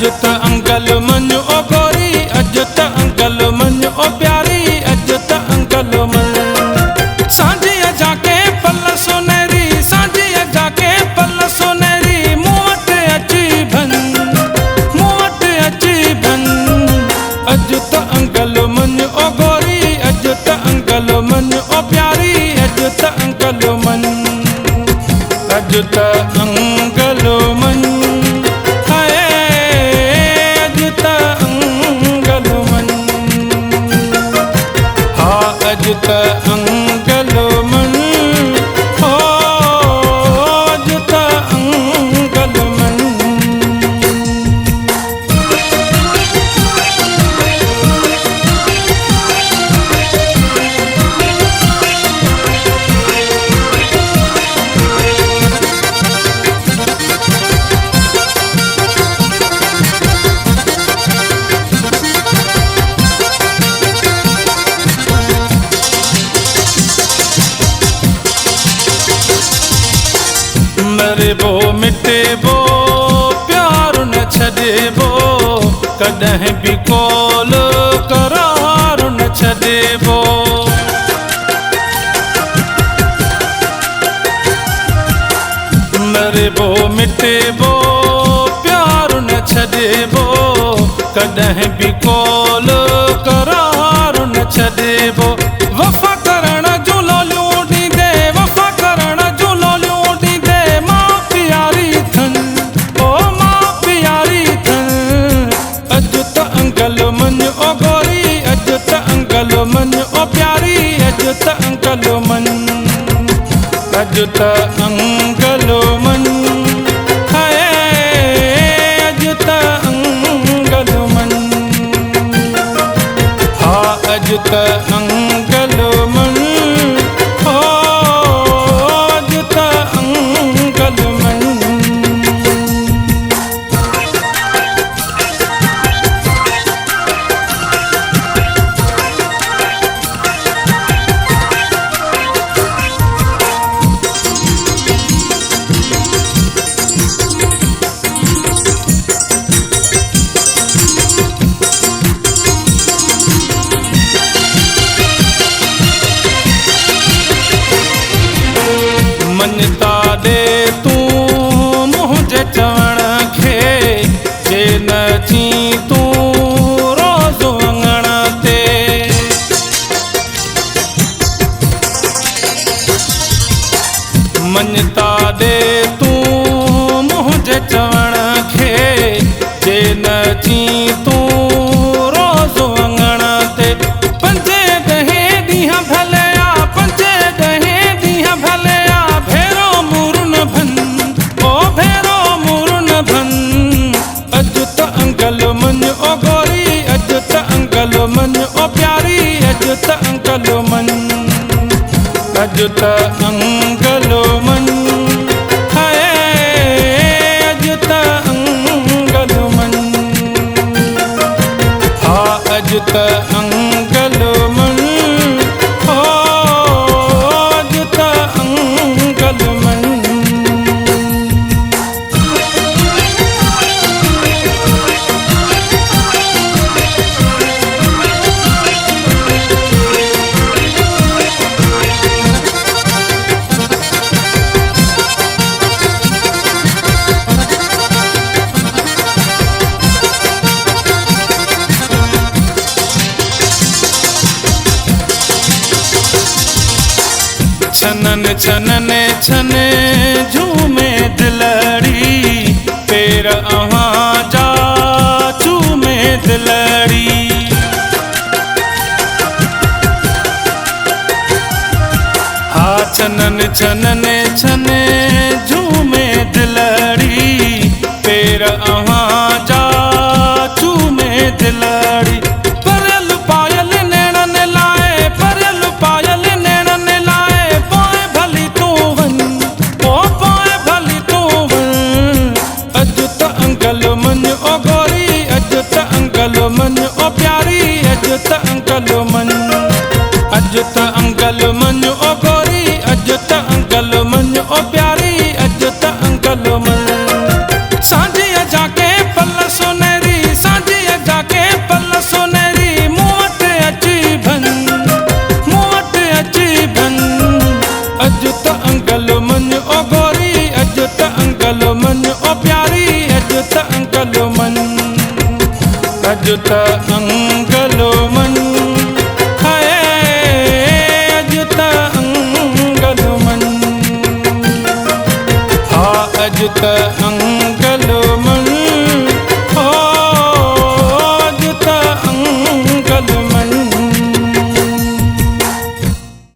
अज त अंकल मन ओ गोरी, अज त अंकल मन ओ प्यारी, अज त अंकल मन। सांझिया जाके पल सोनेरी, सांझिया जाके पल सोनेरी, मूं वटि अची भन, मूं वटि अची भन। अज त अंकल मन ओ गोरी, अज त अंकल मन ओ प्यारी, अज त अंकल मन, अज त अंकल मन। अज त अंकल मन, हो अज त अंकल मन। मरबो मिटेबो प्यार न छॾेबो, कॾहिं बि कॉल करार न छॾेबो। मरबो मिटेबो प्यार न छॾेबो, कॾहिं बि कॉल करार न छॾेबो। वफ़ा करण जूं लोलियूं ॾींदे, वफ़ा करण जूं लोलियूं ॾींदे, मां प्यारी थन, ओ मां प्यारी थन। अज त अंकल मन ओ गोरी, अज त अंकल मन ओ प्यारी, अज त अंकल मन, अज त अंकल मन। हाय अज त अंकल मन, हा अज त अंकल मन, हो अज त अंकल मन। मञता ॾे तूं मुंहिंजे चवण खे, जे न अची तूं रोज़ अङण ते। मञता ॾे तूं मुंहिंजे चवण खे, जे न अची तूं रोज़ अङण ते। पंजे ॾहें ॾींहं भले आ, पंजे ॾहें ॾींहं भले आ, भेरो मुरन भन, ओ भेरो मुरन भन। अज त अंकल मन ओ गोरी, अज त अंकल मन ओ प्यारी, अज त अंकल मन, अज त अंकल मन। हाय अज त अंकल मन, हा अज त अंकल मन, हो अज त अंकल मन। छनन छनने छने झूमे दिलड़ी, पैर अवां जा चूमे दिलड़ी। हा छनन छनने छने झूमे दिलड़ी, पैर अवां जा चूमे दिलड़ी। परियल पायल नैणन लाए, परियल पायल नैणन लाए, पोइ भली तूं वञ, ओ पोइ भली अॼु त अंगलो मन हाय अॼु त अंगलो मन हा अॼु त अंगलो